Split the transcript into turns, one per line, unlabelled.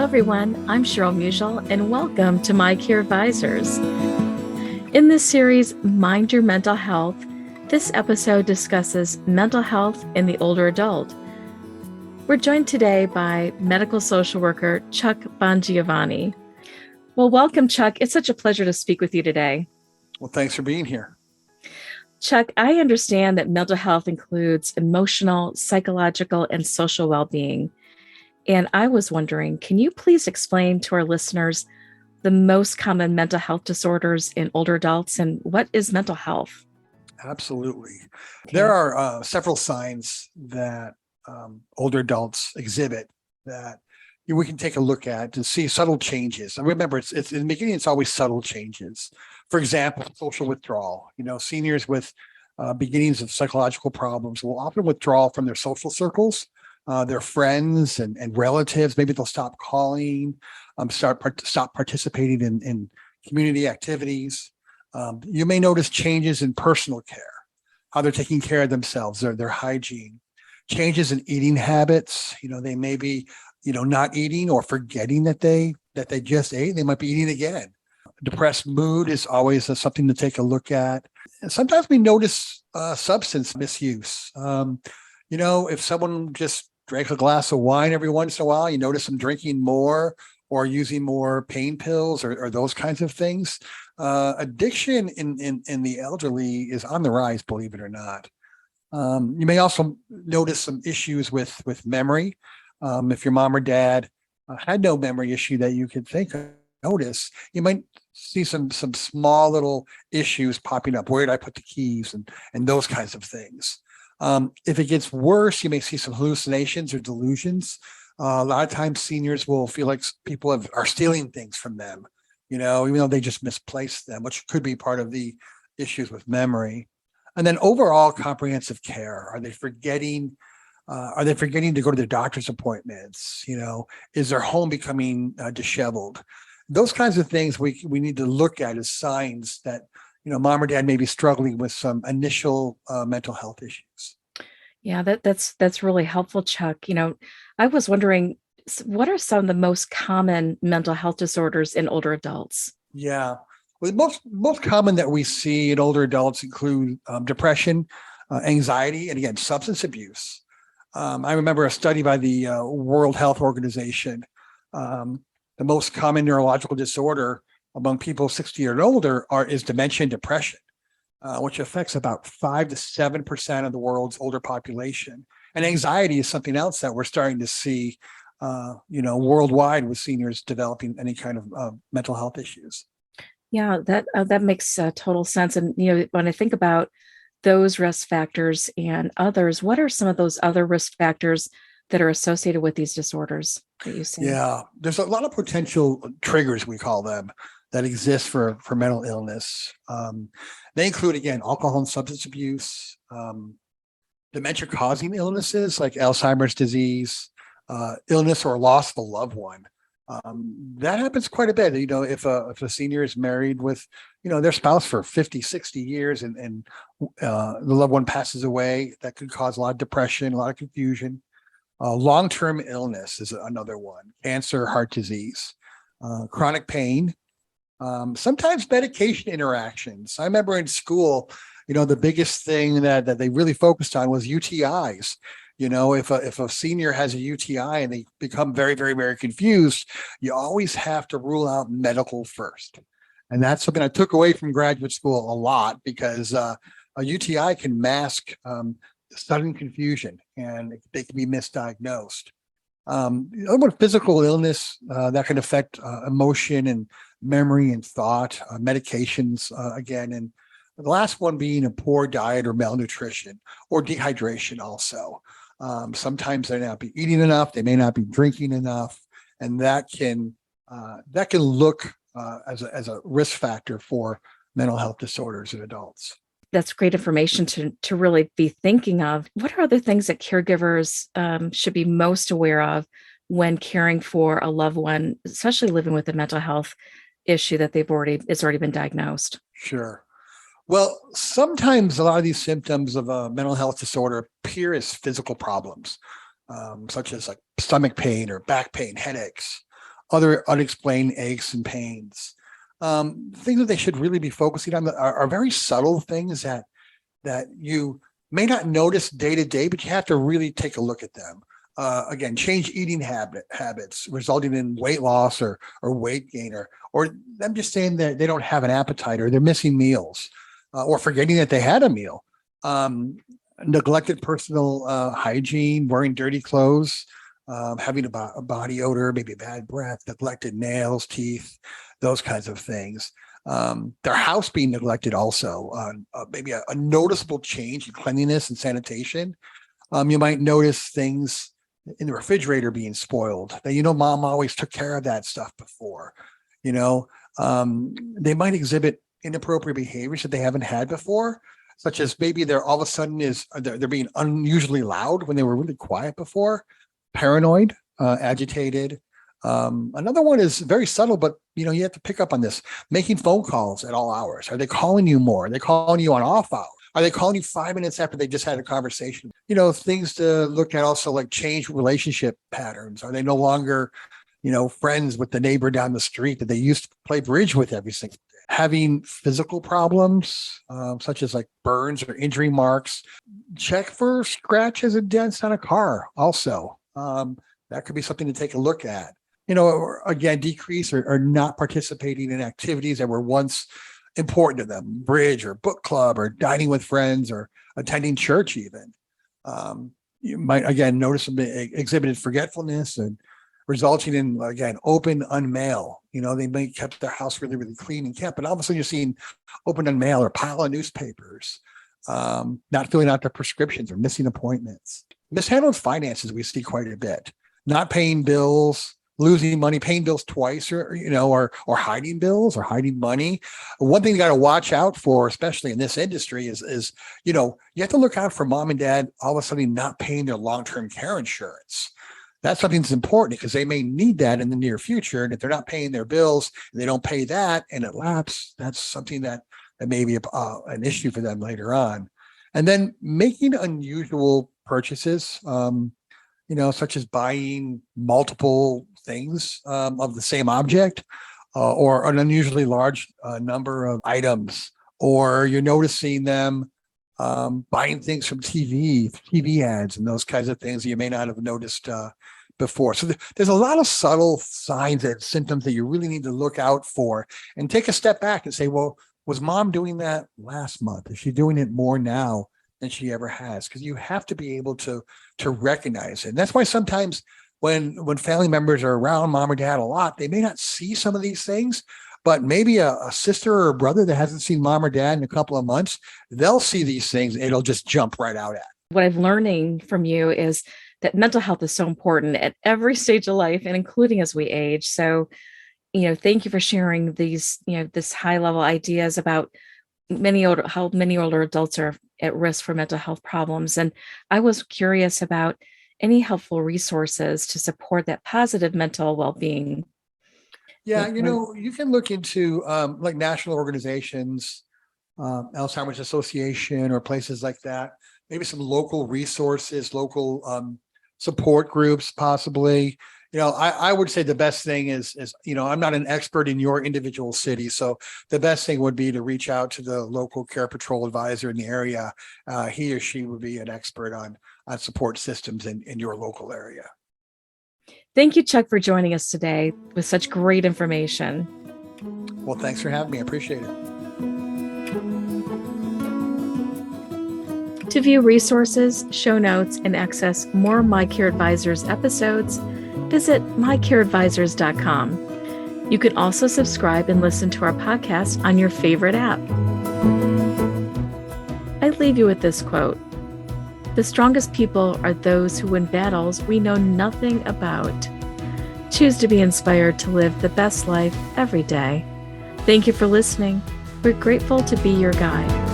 everyone. I'm Cheryl Musial, and welcome to My Care Advisors. In this series, Mind Your Mental Health, this episode discusses mental health in the older adult. We're joined today by medical social worker Chuck Bongiovanni. Well, welcome, Chuck. It's such a pleasure to speak with you today.
Well, thanks for being here.
Chuck, I understand that mental health includes emotional, psychological, and social well-being. And I was wondering, can you please explain to our listeners the most common mental health disorders in older adults and what is mental health?
Absolutely.
Okay.
There are several signs that older adults exhibit that we can take a look at to see subtle changes. And remember, it's in the beginning, it's always subtle changes. For example, social withdrawal. Seniors with beginnings of psychological problems will often withdraw from their social circles, their friends and relatives. Maybe they'll stop calling, stop participating in community activities. You may notice changes in personal care, how they're taking care of themselves, their hygiene, changes in eating habits. They may be, not eating or forgetting that they just ate. They might be eating again. Depressed mood is always something to take a look at. And sometimes we notice substance misuse. If someone just drank a glass of wine every once in a while, you notice them drinking more or using more pain pills or those kinds of things. Addiction in the elderly is on the rise, believe it or not. You may also notice some issues with memory. If your mom or dad had no memory issue that you could notice, you might see some small little issues popping up. Where did I put the keys and those kinds of things. If it gets worse, you may see some hallucinations or delusions. A lot of times seniors will feel like people are stealing things from them, even though they just misplaced them, which could be part of the issues with memory. And then overall comprehensive care. Are they forgetting to go to their doctor's appointments? Is their home becoming disheveled? Those kinds of things we need to look at as signs that mom or dad may be struggling with some initial mental health issues.
Yeah, that's really helpful, Chuck. I was wondering, what are some of the most common mental health disorders in older adults?
Yeah, well, the most common that we see in older adults include depression, anxiety, and again, substance abuse. I remember a study by the World Health Organization. The most common neurological disorder among people 60 or older is dementia and depression, which affects about 5 to 7% of the world's older population. And anxiety is something else that we're starting to see, worldwide with seniors developing any kind of mental health issues.
Yeah, that makes total sense. And when I think about those risk factors and others, what are some of those other risk factors that are associated with these disorders that you see?
Yeah, there's a lot of potential triggers, we call them, that exist for mental illness. They include, again, alcohol and substance abuse, dementia-causing illnesses like Alzheimer's disease, illness or loss of a loved one. That happens quite a bit. If a senior is married with, their spouse for 50, 60 years and the loved one passes away, that could cause a lot of depression, a lot of confusion. Long-term illness is another one. Cancer, heart disease, chronic pain, sometimes medication interactions. I remember in school, the biggest thing that they really focused on was UTIs. If a senior has a UTI and they become very, very, very confused, you always have to rule out medical first. And that's something I took away from graduate school a lot because a UTI can mask sudden confusion and they can be misdiagnosed. Other one, physical illness that can affect emotion and memory and thought, medications again, and the last one being a poor diet or malnutrition or dehydration also. Sometimes they may not be eating enough, they may not be drinking enough, and that can look as a risk factor for mental health disorders in adults.
That's great information to really be thinking of. What are other things that caregivers should be most aware of when caring for a loved one, especially living with a mental health issue that it's already been diagnosed?
Sure. Well, sometimes a lot of these symptoms of a mental health disorder appear as physical problems, such as like stomach pain or back pain, headaches. other unexplained aches and pains. Things that they should really be focusing on are very subtle things that you may not notice day to day, but you have to really take a look at them. Again, change eating habits resulting in weight loss or weight gain, or them just saying that they don't have an appetite or they're missing meals, or forgetting that they had a meal. Neglected personal hygiene, wearing dirty clothes, having a body odor, maybe bad breath, neglected nails, teeth, those kinds of things. Their house being neglected also, maybe a noticeable change in cleanliness and sanitation. You might notice things in the refrigerator being spoiled that, mom always took care of that stuff before. They might exhibit inappropriate behaviors that they haven't had before, such as maybe they're all of a sudden they're being unusually loud when they were really quiet before, paranoid, agitated. Another one is very subtle, but you have to pick up on this: making phone calls at all hours. Are they calling you more? Are they calling you on off hours? Are they calling you 5 minutes after they just had a conversation? Things to look at also, like change relationship patterns. Are they no longer, friends with the neighbor down the street that they used to play bridge with every single day? Having physical problems, such as like burns or injury marks. Check for scratches and dents on a car also. That could be something to take a look at. Or again, decrease or not participating in activities that were once important to them, bridge or book club or dining with friends or attending church even. You might, again, notice them exhibited forgetfulness and resulting in, again, open unmail. They may kept their house really, really clean and kept, but all of a sudden you're seeing open unmail or pile of newspapers, not filling out their prescriptions or missing appointments. Mishandled finances we see quite a bit. Not paying bills, losing money, paying bills twice, or hiding bills or hiding money. One thing you got to watch out for, especially in this industry, is you have to look out for mom and dad all of a sudden not paying their long-term care insurance. That's something that's important because they may need that in the near future. And if they're not paying their bills and they don't pay that and it lapses, that's something that may be an issue for them later on. And then making unusual purchases, such as buying multiple things of the same object, or an unusually large number of items, or you're noticing them buying things from TV ads and those kinds of things that you may not have noticed before. So there's a lot of subtle signs and symptoms that you really need to look out for and take a step back and say, well, was mom doing that last month? Is she doing it more now than she ever has? Because you have to be able to recognize it. And that's why sometimes when family members are around mom or dad a lot, they may not see some of these things, but maybe a sister or a brother that hasn't seen mom or dad in a couple of months, they'll see these things and it'll just jump right out at.
What I'm learning from you is that mental health is so important at every stage of life, and including as we age. So, thank you for sharing these, this high level ideas about how many older adults are at risk for mental health problems. And I was curious about any helpful resources to support that positive mental well-being.
Yeah, you can look into like national organizations, Alzheimer's Association, or places like that. Maybe some local resources, local support groups, possibly. I would say the best thing is I'm not an expert in your individual city, so the best thing would be to reach out to the local care patrol advisor in the area. He or she would be an expert on support systems in your local area.
Thank you, Chuck, for joining us today with such great information.
Well, thanks for having me. I appreciate it.
To view resources, show notes, and access more My Care Advisors episodes, visit mycareadvisors.com. You can also subscribe and listen to our podcast on your favorite app. I leave you with this quote: "The strongest people are those who win battles we know nothing about." Choose to be inspired to live the best life every day. Thank you for listening. We're grateful to be your guide.